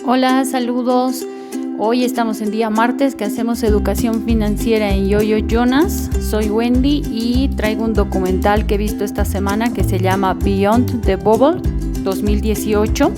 Hola, saludos. Hoy estamos en día martes que hacemos educación financiera en Yo-Yo Jonas. Soy Wendy y traigo un documental que he visto esta semana que se llama Beyond the Bubble 2018,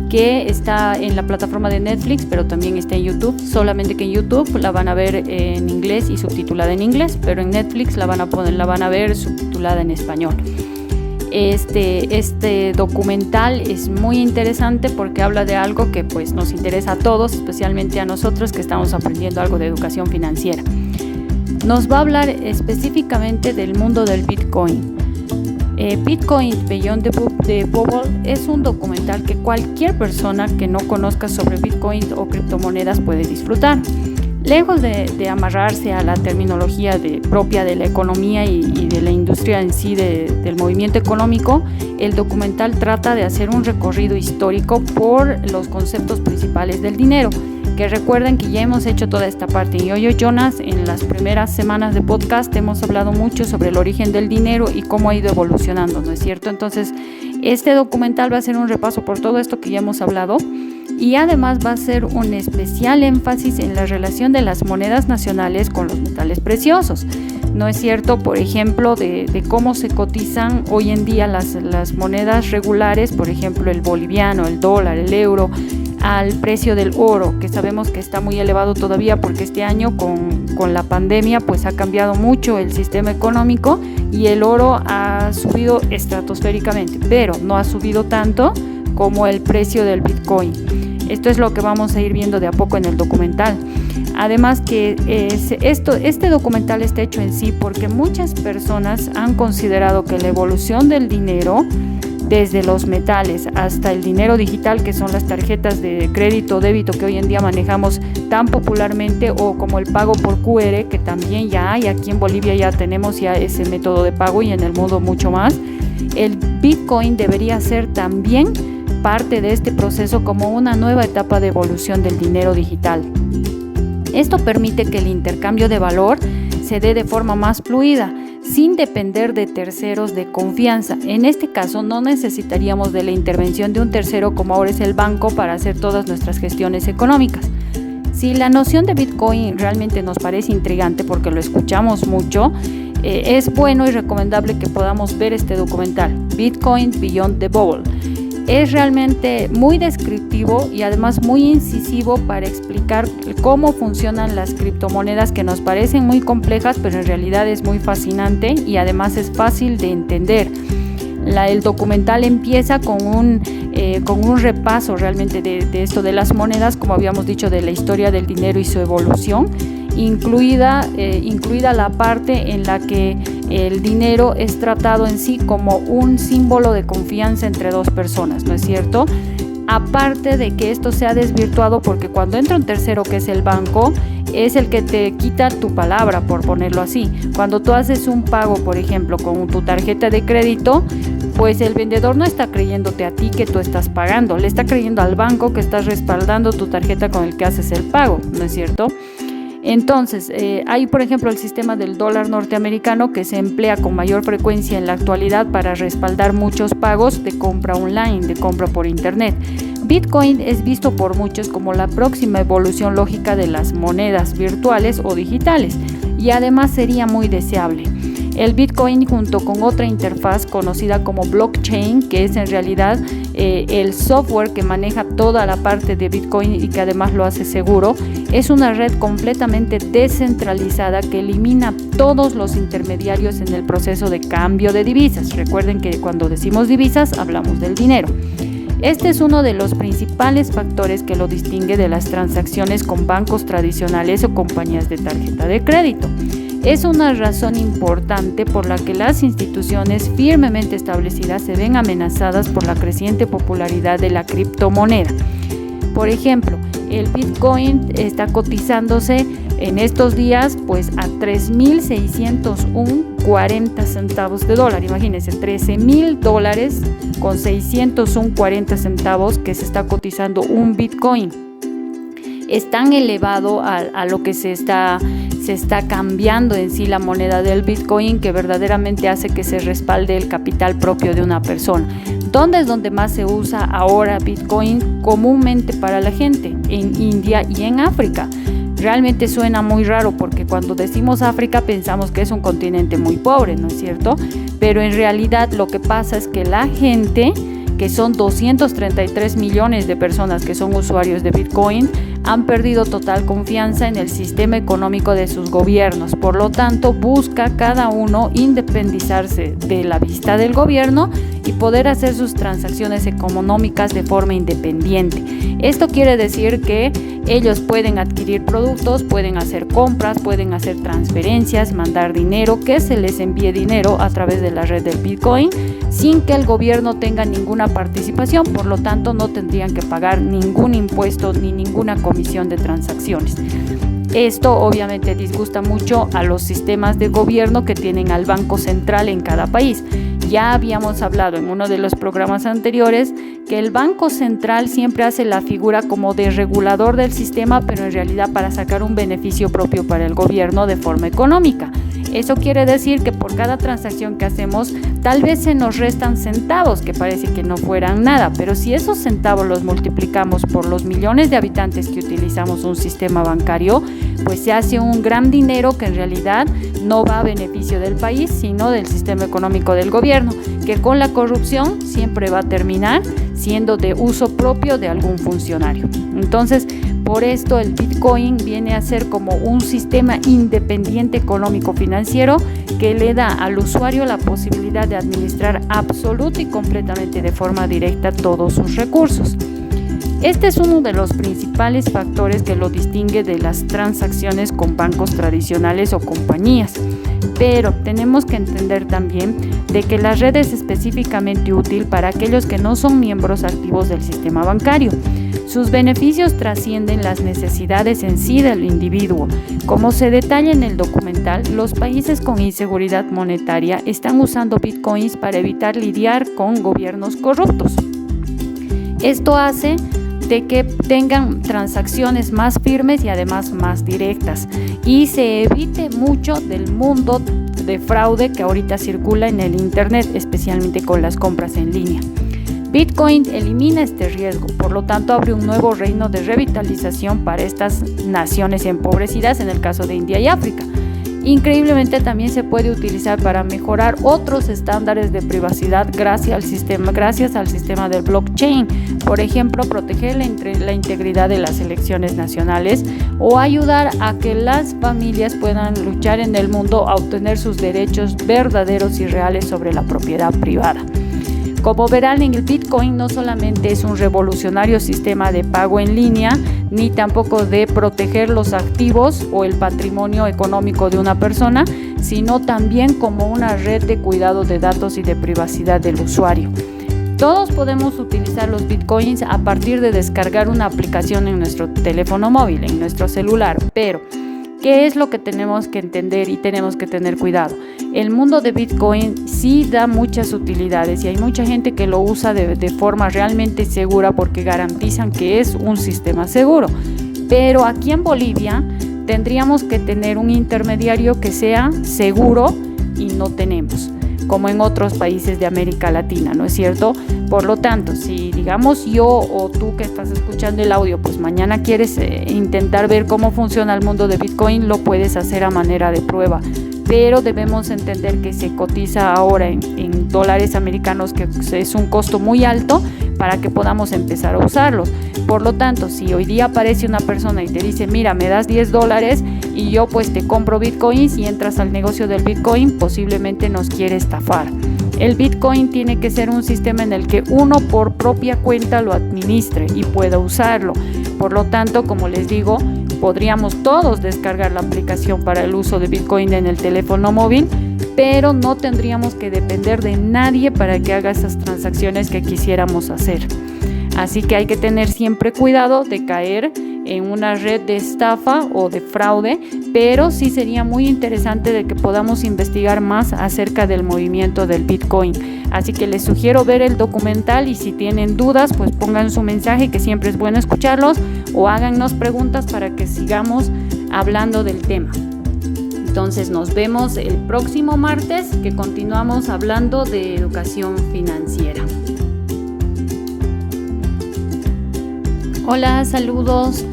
que está en la plataforma de Netflix, pero también está en YouTube. Solamente que en YouTube la van a ver en inglés y subtitulada en inglés, pero en Netflix la van a ver subtitulada en español. Este documental es muy interesante porque habla de algo que pues nos interesa a todos, especialmente a nosotros que estamos aprendiendo algo de educación financiera. Nos va a hablar específicamente del mundo del Bitcoin. Bitcoin Beyond the Bubble es un documental que cualquier persona que no conozca sobre Bitcoin o criptomonedas puede disfrutar. Lejos de amarrarse a la terminología propia de la economía y de la industria en sí del movimiento económico, el documental trata de hacer un recorrido histórico por los conceptos principales del dinero, que recuerden que ya hemos hecho toda esta parte en Yo-Yo Jonas. En las primeras semanas de podcast hemos hablado mucho sobre el origen del dinero y cómo ha ido evolucionando, ¿no es cierto? Entonces, este documental va a ser un repaso por todo esto que ya hemos hablado. Y además va a ser un especial énfasis en la relación de las monedas nacionales con los metales preciosos. ¿No es cierto? Por ejemplo, de cómo se cotizan hoy en día las monedas regulares, por ejemplo, el boliviano, el dólar, el euro, al precio del oro, que sabemos que está muy elevado todavía porque este año con la pandemia pues ha cambiado mucho el sistema económico y el oro ha subido estratosféricamente, pero no ha subido tanto como el precio del Bitcoin. Esto es lo que vamos a ir viendo de a poco en el documental. Además que este documental está hecho en sí porque muchas personas han considerado que la evolución del dinero, desde los metales hasta el dinero digital, que son las tarjetas de crédito o débito que hoy en día manejamos tan popularmente, o como el pago por QR, que también ya hay, aquí en Bolivia ya tenemos ya ese método de pago y en el mundo mucho más. El Bitcoin debería ser también parte de este proceso como una nueva etapa de evolución del dinero digital. Esto permite que el intercambio de valor se dé de forma más fluida, sin depender de terceros de confianza. En este caso no necesitaríamos de la intervención de un tercero como ahora es el banco para hacer todas nuestras gestiones económicas. Si la noción de Bitcoin realmente nos parece intrigante porque lo escuchamos mucho, es bueno y recomendable que podamos ver este documental, Bitcoin Beyond the Bubble. Es realmente muy descriptivo y además muy incisivo para explicar cómo funcionan las criptomonedas, que nos parecen muy complejas, pero en realidad es muy fascinante y además es fácil de entender. El documental empieza con un repaso realmente de esto de las monedas, como habíamos dicho, de la historia del dinero y su evolución, incluida la parte en la que el dinero es tratado en sí como un símbolo de confianza entre dos personas, ¿no es cierto? Aparte de que esto se ha desvirtuado porque cuando entra un tercero, que es el banco, es el que te quita tu palabra, por ponerlo así. Cuando tú haces un pago, por ejemplo, con tu tarjeta de crédito, pues el vendedor no está creyéndote a ti que tú estás pagando, le está creyendo al banco que estás respaldando tu tarjeta con el que haces el pago, ¿no es cierto? Entonces, hay por ejemplo el sistema del dólar norteamericano que se emplea con mayor frecuencia en la actualidad para respaldar muchos pagos de compra online, de compra por internet. Bitcoin es visto por muchos como la próxima evolución lógica de las monedas virtuales o digitales y además sería muy deseable. El Bitcoin, junto con otra interfaz conocida como blockchain, que es en realidad el software que maneja toda la parte de Bitcoin y que además lo hace seguro, es una red completamente descentralizada que elimina todos los intermediarios en el proceso de cambio de divisas. Recuerden que cuando decimos divisas hablamos del dinero. Este es uno de los principales factores que lo distingue de las transacciones con bancos tradicionales o compañías de tarjeta de crédito. Es una razón importante por la que las instituciones firmemente establecidas se ven amenazadas por la creciente popularidad de la criptomoneda. Por ejemplo, el Bitcoin está cotizándose en estos días pues a 3.601.40 centavos de dólar. Imagínense, $13,000 con 601.40 centavos que se está cotizando un Bitcoin. Es tan elevado a lo que se está cambiando en sí la moneda del Bitcoin, que verdaderamente hace que se respalde el capital propio de una persona. ¿Dónde es donde más se usa ahora Bitcoin comúnmente para la gente? En India y en África. Realmente suena muy raro porque cuando decimos África pensamos que es un continente muy pobre, ¿no es cierto? Pero en realidad lo que pasa es que la gente, que son 233 millones de personas que son usuarios de Bitcoin, han perdido total confianza en el sistema económico de sus gobiernos. Por lo tanto, busca cada uno independizarse de la vista del gobierno y poder hacer sus transacciones económicas de forma independiente. Esto quiere decir que ellos pueden adquirir productos, pueden hacer compras, pueden hacer transferencias, mandar dinero, que se les envíe dinero a través de la red del Bitcoin sin que el gobierno tenga ninguna participación. Por lo tanto, no tendrían que pagar ningún impuesto ni ninguna comisión de transacciones. Esto obviamente disgusta mucho a los sistemas de gobierno que tienen al Banco Central en cada país. Ya habíamos hablado en uno de los programas anteriores que el Banco Central siempre hace la figura como de regulador del sistema, pero en realidad para sacar un beneficio propio para el gobierno de forma económica. Eso quiere decir que por cada transacción que hacemos, tal vez se nos restan centavos, que parece que no fueran nada, pero si esos centavos los multiplicamos por los millones de habitantes que utilizamos un sistema bancario, pues se hace un gran dinero que en realidad no va a beneficio del país, sino del sistema económico del gobierno, que con la corrupción siempre va a terminar siendo de uso propio de algún funcionario. Entonces, por esto el Bitcoin viene a ser como un sistema independiente económico-financiero que le da al usuario la posibilidad de administrar absoluta y completamente de forma directa todos sus recursos. Este es uno de los principales factores que lo distingue de las transacciones con bancos tradicionales o compañías. Pero tenemos que entender también de que la red es específicamente útil para aquellos que no son miembros activos del sistema bancario. Sus beneficios trascienden las necesidades en sí del individuo. Como se detalla en el documental, los países con inseguridad monetaria están usando bitcoins para evitar lidiar con gobiernos corruptos. Esto hace de que tengan transacciones más firmes y además más directas y se evite mucho del mundo de fraude que ahorita circula en el internet, especialmente con las compras en línea. Bitcoin elimina este riesgo, por lo tanto abre un nuevo reino de revitalización para estas naciones empobrecidas, en el caso de India y África. Increíblemente también se puede utilizar para mejorar otros estándares de privacidad gracias al sistema del blockchain. Por ejemplo, proteger la integridad de las elecciones nacionales o ayudar a que las familias puedan luchar en el mundo a obtener sus derechos verdaderos y reales sobre la propiedad privada. Como verán, el Bitcoin no solamente es un revolucionario sistema de pago en línea, ni tampoco de proteger los activos o el patrimonio económico de una persona, sino también como una red de cuidado de datos y de privacidad del usuario. Todos podemos utilizar los Bitcoins a partir de descargar una aplicación en nuestro teléfono móvil, en nuestro celular, pero ¿qué es lo que tenemos que entender y tenemos que tener cuidado? El mundo de Bitcoin sí da muchas utilidades y hay mucha gente que lo usa de forma realmente segura porque garantizan que es un sistema seguro. Pero aquí en Bolivia tendríamos que tener un intermediario que sea seguro y no tenemos, como en otros países de América Latina, ¿no es cierto? Por lo tanto, si digamos yo o tú que estás escuchando el audio, pues mañana quieres intentar ver cómo funciona el mundo de Bitcoin, lo puedes hacer a manera de prueba. Pero debemos entender que se cotiza ahora en dólares americanos, que es un costo muy alto para que podamos empezar a usarlos. Por lo tanto, si hoy día aparece una persona y te dice, mira, me das $10 y yo pues te compro bitcoins y entras al negocio del bitcoin, posiblemente nos quiere estafar. El bitcoin tiene que ser un sistema en el que uno por propia cuenta lo administre y pueda usarlo. Por lo tanto, como les digo, podríamos todos descargar la aplicación para el uso de Bitcoin en el teléfono móvil, pero no tendríamos que depender de nadie para que haga esas transacciones que quisiéramos hacer. Así que hay que tener siempre cuidado de caer en una red de estafa o de fraude, pero sí sería muy interesante de que podamos investigar más acerca del movimiento del Bitcoin. Así que les sugiero ver el documental y si tienen dudas, pues pongan su mensaje, que siempre es bueno escucharlos, o háganos preguntas para que sigamos hablando del tema. Entonces nos vemos el próximo martes, que continuamos hablando de educación financiera. Hola, saludos.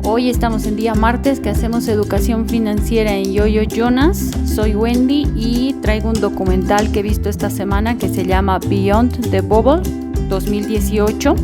Hoy estamos en día martes que hacemos educación financiera en Yo-Yo Jonas. Soy Wendy y traigo un documental que he visto esta semana que se llama Beyond the Bubble 2018,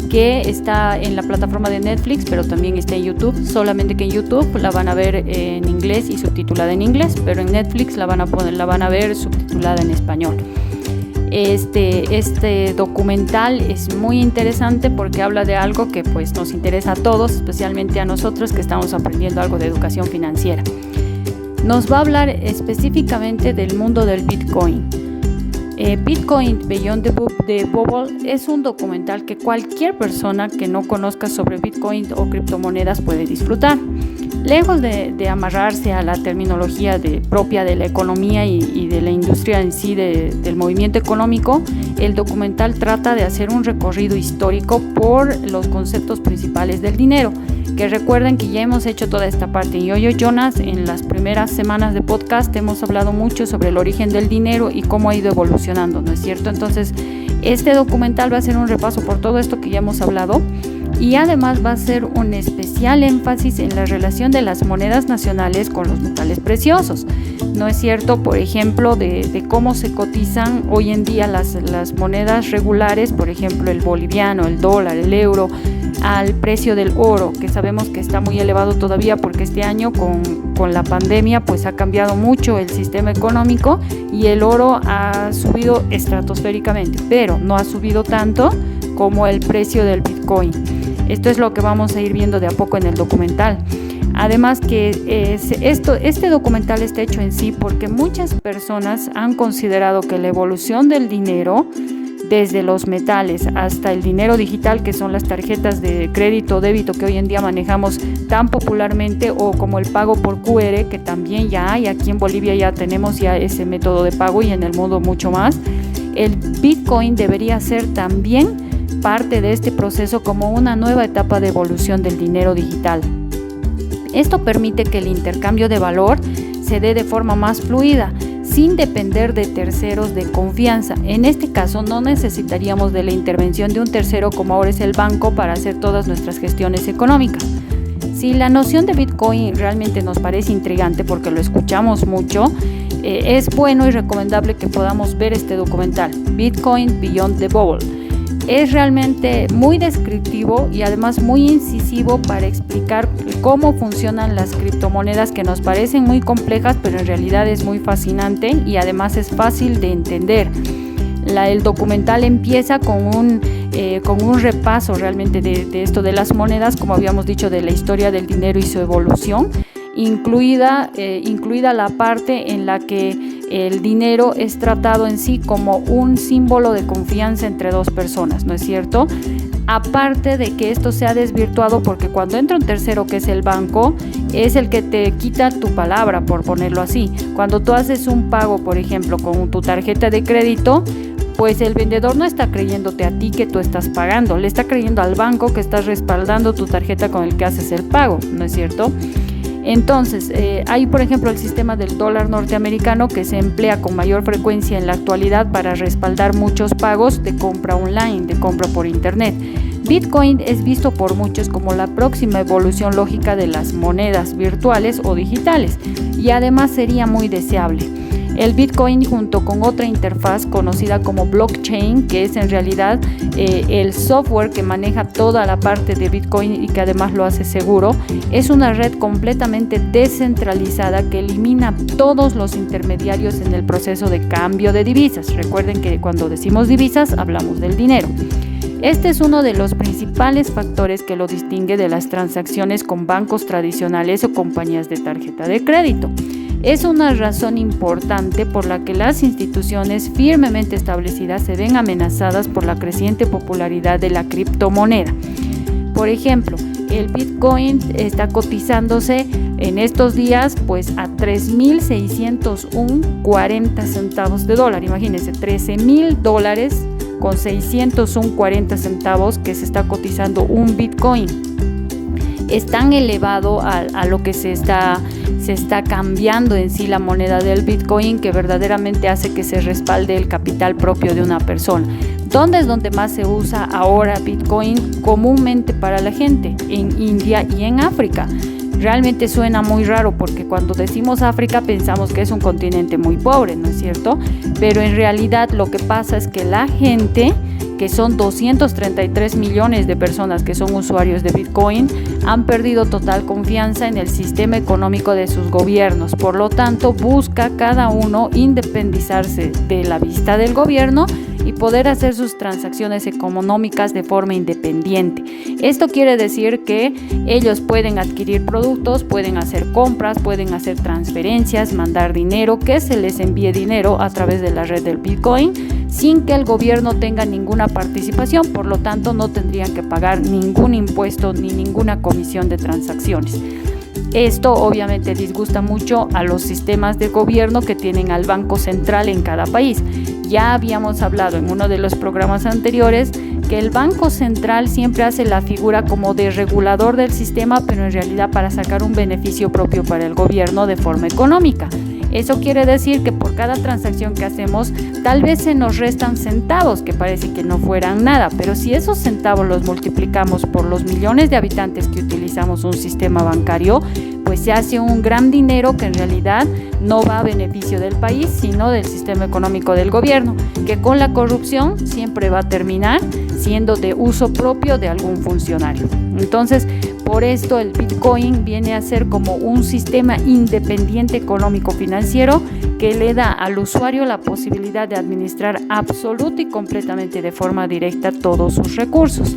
que está en la plataforma de Netflix, pero también está en YouTube. Solamente que en YouTube la van a ver en inglés y subtitulada en inglés, pero en Netflix la van a ver subtitulada en español. Este documental es muy interesante porque habla de algo que pues nos interesa a todos, especialmente a nosotros que estamos aprendiendo algo de educación financiera. Nos va a hablar específicamente del mundo del Bitcoin. Bitcoin Beyond the Bubble es un documental que cualquier persona que no conozca sobre Bitcoin o criptomonedas puede disfrutar. Lejos de amarrarse a la terminología propia de la economía y de la industria en sí del movimiento económico, el documental trata de hacer un recorrido histórico por los conceptos principales del dinero, que recuerden que ya hemos hecho toda esta parte en Yo-Yo Jonas. En las primeras semanas de podcast hemos hablado mucho sobre el origen del dinero y cómo ha ido evolucionando, ¿no es cierto? Entonces, este documental va a ser un repaso por todo esto que ya hemos hablado. Y además va a ser un especial énfasis en la relación de las monedas nacionales con los metales preciosos. ¿No es cierto? Por ejemplo, de cómo se cotizan hoy en día las monedas regulares, por ejemplo, el boliviano, el dólar, el euro, al precio del oro, que sabemos que está muy elevado todavía porque este año con la pandemia pues ha cambiado mucho el sistema económico y el oro ha subido estratosféricamente, pero no ha subido tanto como el precio del Bitcoin. Esto es lo que vamos a ir viendo de a poco en el documental. Además que este documental está hecho en sí porque muchas personas han considerado que la evolución del dinero, desde los metales hasta el dinero digital, que son las tarjetas de crédito o débito que hoy en día manejamos tan popularmente, o como el pago por QR, que también ya hay, aquí en Bolivia ya tenemos ya ese método de pago y en el mundo mucho más. El Bitcoin debería ser también parte de este proceso como una nueva etapa de evolución del dinero digital. Esto permite que el intercambio de valor se dé de forma más fluida, sin depender de terceros de confianza. En este caso no necesitaríamos de la intervención de un tercero como ahora es el banco para hacer todas nuestras gestiones económicas. Si la noción de Bitcoin realmente nos parece intrigante porque lo escuchamos mucho, es bueno y recomendable que podamos ver este documental, Bitcoin Beyond the Bubble. Es realmente muy descriptivo y además muy incisivo para explicar cómo funcionan las criptomonedas, que nos parecen muy complejas, pero en realidad es muy fascinante y además es fácil de entender. El documental empieza con un repaso realmente de esto de las monedas, como habíamos dicho, de la historia del dinero y su evolución, incluida la parte en la que el dinero es tratado en sí como un símbolo de confianza entre dos personas, ¿no es cierto? Aparte de que esto se ha desvirtuado porque cuando entra un tercero, que es el banco, es el que te quita tu palabra, por ponerlo así. Cuando tú haces un pago, por ejemplo, con tu tarjeta de crédito, pues el vendedor no está creyéndote a ti que tú estás pagando, le está creyendo al banco que estás respaldando tu tarjeta con el que haces el pago, ¿no es cierto? Entonces, hay por ejemplo el sistema del dólar norteamericano que se emplea con mayor frecuencia en la actualidad para respaldar muchos pagos de compra online, de compra por internet. Bitcoin es visto por muchos como la próxima evolución lógica de las monedas virtuales o digitales y además sería muy deseable. El Bitcoin, junto con otra interfaz conocida como blockchain, que es en realidad el software que maneja toda la parte de Bitcoin y que además lo hace seguro, es una red completamente descentralizada que elimina todos los intermediarios en el proceso de cambio de divisas. Recuerden que cuando decimos divisas hablamos del dinero. Este es uno de los principales factores que lo distingue de las transacciones con bancos tradicionales o compañías de tarjeta de crédito. Es una razón importante por la que las instituciones firmemente establecidas se ven amenazadas por la creciente popularidad de la criptomoneda. Por ejemplo, el Bitcoin está cotizándose en estos días pues a $3,601.40 centavos de dólar. Imagínense, $13,000 con 601.40 centavos que se está cotizando un Bitcoin. Es tan elevado a lo que se está cambiando en sí la moneda del Bitcoin, que verdaderamente hace que se respalde el capital propio de una persona. ¿Dónde es donde más se usa ahora Bitcoin comúnmente para la gente? En India y en África. Realmente suena muy raro porque cuando decimos África pensamos que es un continente muy pobre, ¿no es cierto? Pero en realidad lo que pasa es que la gente, que son 233 millones de personas que son usuarios de Bitcoin, han perdido total confianza en el sistema económico de sus gobiernos. Por lo tanto, busca cada uno independizarse de la vista del gobierno y poder hacer sus transacciones económicas de forma independiente. Esto quiere decir que ellos pueden adquirir productos, pueden hacer compras, pueden hacer transferencias, mandar dinero, que se les envíe dinero a través de la red del Bitcoin sin que el gobierno tenga ninguna participación. Por lo tanto, no tendrían que pagar ningún impuesto ni ninguna comisión de transacciones. Esto obviamente disgusta mucho a los sistemas de gobierno que tienen al Banco Central en cada país. Ya habíamos hablado en uno de los programas anteriores que el Banco Central siempre hace la figura como de regulador del sistema, pero en realidad para sacar un beneficio propio para el gobierno de forma económica. Eso quiere decir que por cada transacción que hacemos, tal vez se nos restan centavos, que parece que no fueran nada, pero si esos centavos los multiplicamos por los millones de habitantes que utilizamos un sistema bancario, pues se hace un gran dinero que en realidad no va a beneficio del país, sino del sistema económico del gobierno, que con la corrupción siempre va a terminar siendo de uso propio de algún funcionario. Entonces, por esto el Bitcoin viene a ser como un sistema independiente económico-financiero que le da al usuario la posibilidad de administrar absoluta y completamente de forma directa todos sus recursos.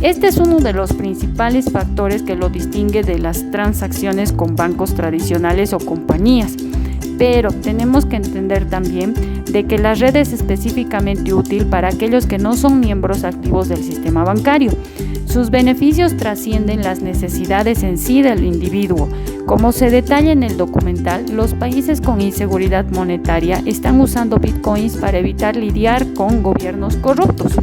Este es uno de los principales factores que lo distingue de las transacciones con bancos tradicionales o compañías. Pero tenemos que entender también de que la red es específicamente útil para aquellos que no son miembros activos del sistema bancario. Sus beneficios trascienden las necesidades en sí del individuo. Como se detalla en el documental, los países con inseguridad monetaria están usando bitcoins para evitar lidiar con gobiernos corruptos.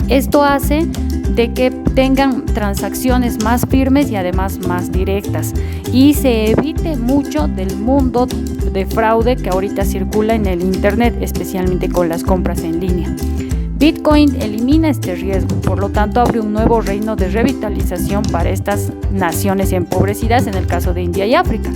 Esto hace de que tengan transacciones más firmes y además más directas y se evite mucho del mundo de fraude que ahorita circula en el internet, especialmente con las compras en línea. Bitcoin elimina este riesgo, por lo tanto abre un nuevo reino de revitalización para estas naciones empobrecidas, en el caso de India y África.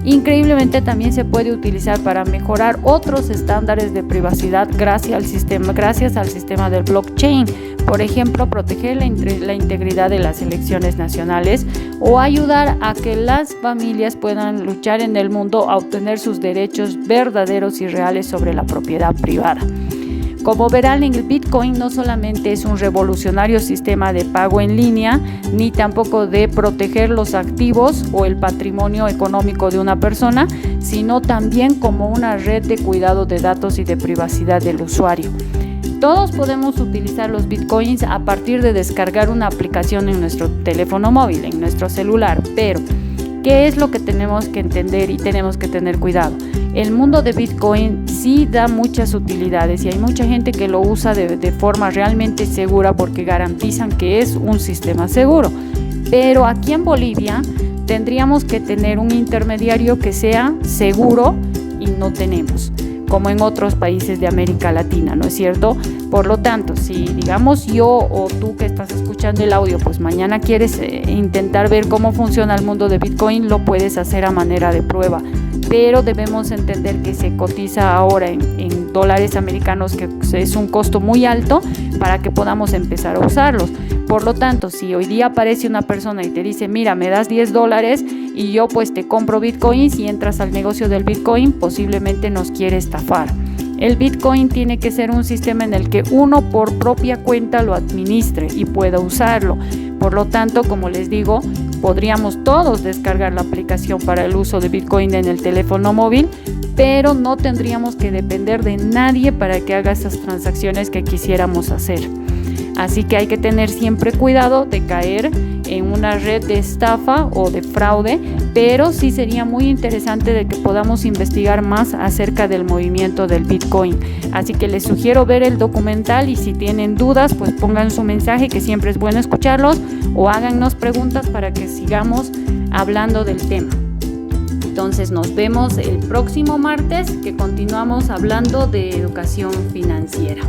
Increíblemente también se puede utilizar para mejorar otros estándares de privacidad gracias al sistema del blockchain. Por ejemplo, proteger la integridad de las elecciones nacionales o ayudar a que las familias puedan luchar en el mundo a obtener sus derechos verdaderos y reales sobre la propiedad privada. Como verán, el Bitcoin no solamente es un revolucionario sistema de pago en línea, ni tampoco de proteger los activos o el patrimonio económico de una persona, sino también como una red de cuidado de datos y de privacidad del usuario. Todos podemos utilizar los Bitcoins a partir de descargar una aplicación en nuestro teléfono móvil, en nuestro celular, pero ¿qué es lo que tenemos que entender y tenemos que tener cuidado? El mundo de Bitcoin sí da muchas utilidades y hay mucha gente que lo usa de forma realmente segura porque garantizan que es un sistema seguro. Pero aquí en Bolivia tendríamos que tener un intermediario que sea seguro y no tenemos, como en otros países de América Latina, ¿no es cierto? Por lo tanto, si digamos yo o tú que estás escuchando el audio, pues mañana quieres intentar ver cómo funciona el mundo de Bitcoin, lo puedes hacer a manera de prueba. Pero debemos entender que se cotiza ahora en dólares americanos, que es un costo muy alto para que podamos empezar a usarlos. Por lo tanto, si hoy día aparece una persona y te dice, mira, me das $10 y yo pues te compro bitcoins y entras al negocio del bitcoin, posiblemente nos quiere estafar. El bitcoin tiene que ser un sistema en el que uno por propia cuenta lo administre y pueda usarlo. Por lo tanto, como les digo, podríamos todos descargar la aplicación para el uso de Bitcoin en el teléfono móvil, pero no tendríamos que depender de nadie para que haga esas transacciones que quisiéramos hacer. Así que hay que tener siempre cuidado de caer en una red de estafa o de fraude, pero sí sería muy interesante de que podamos investigar más acerca del movimiento del Bitcoin. Así que les sugiero ver el documental y si tienen dudas, pues pongan su mensaje, que siempre es bueno escucharlos, o háganos preguntas para que sigamos hablando del tema. Entonces nos vemos el próximo martes, que continuamos hablando de educación financiera.